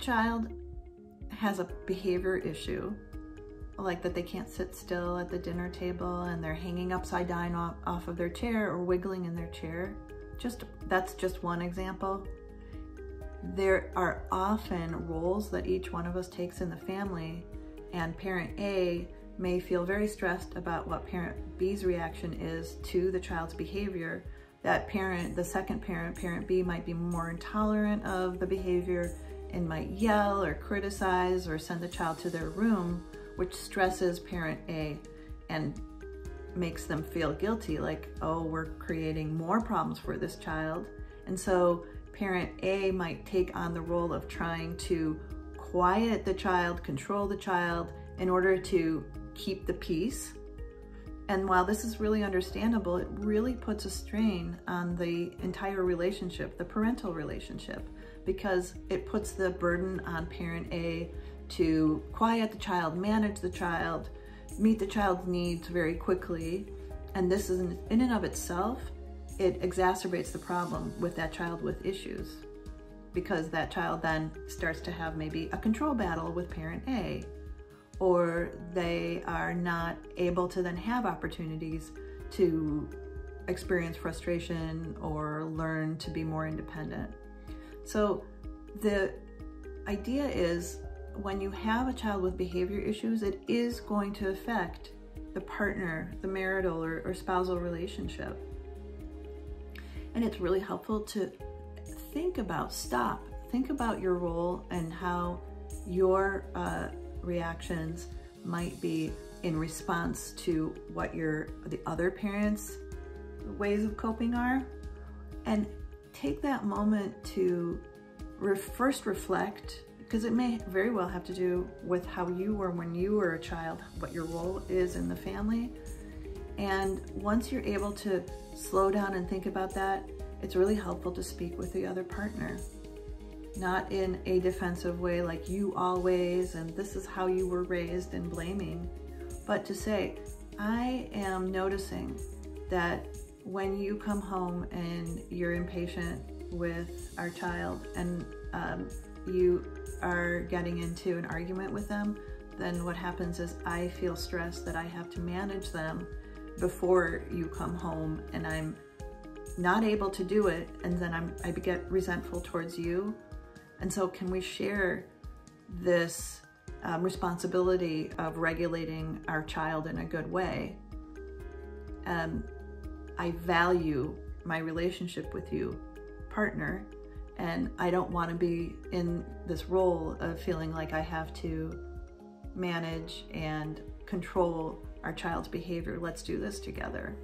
child has a behavior issue, like that they can't sit still at the dinner table and they're hanging upside down off of their chair or wiggling in their chair, that's just one example. There are often roles that each one of us takes in the family, and parent A may feel very stressed about what parent B's reaction is to the child's behavior. That parent, the second parent, parent B, might be more intolerant of the behavior and might yell or criticize or send the child to their room, which stresses parent A and makes them feel guilty, like, oh, we're creating more problems for this child. And so parent A might take on the role of trying to quiet the child, control the child in order to keep the peace. And while this is really understandable, it really puts a strain on the entire relationship, the parental relationship, because it puts the burden on parent A to quiet the child, manage the child, meet the child's needs very quickly. And this is in and of itself, it exacerbates the problem with that child with issues, because that child then starts to have maybe a control battle with parent A, or they are not able to then have opportunities to experience frustration or learn to be more independent. So the idea is, when you have a child with behavior issues, it is going to affect the partner, the marital or spousal relationship. And it's really helpful to think about your role and how your reactions might be in response to what the other parents' ways of coping are, and take that moment to first reflect, because it may very well have to do with how you were when you were a child, what your role is in the family. And once you're able to slow down and think about that, it's really helpful to speak with the other partner. Not in a defensive way like you always and this is how you were raised and blaming, but to say, I am noticing that when you come home and you're impatient with our child and you are getting into an argument with them, then what happens is I feel stressed that I have to manage them before you come home, and I'm not able to do it, and then I get resentful towards you. And so can we share this responsibility of regulating our child in a good way? I value my relationship with you, partner, and I don't want to be in this role of feeling like I have to manage and control our child's behavior. Let's do this together.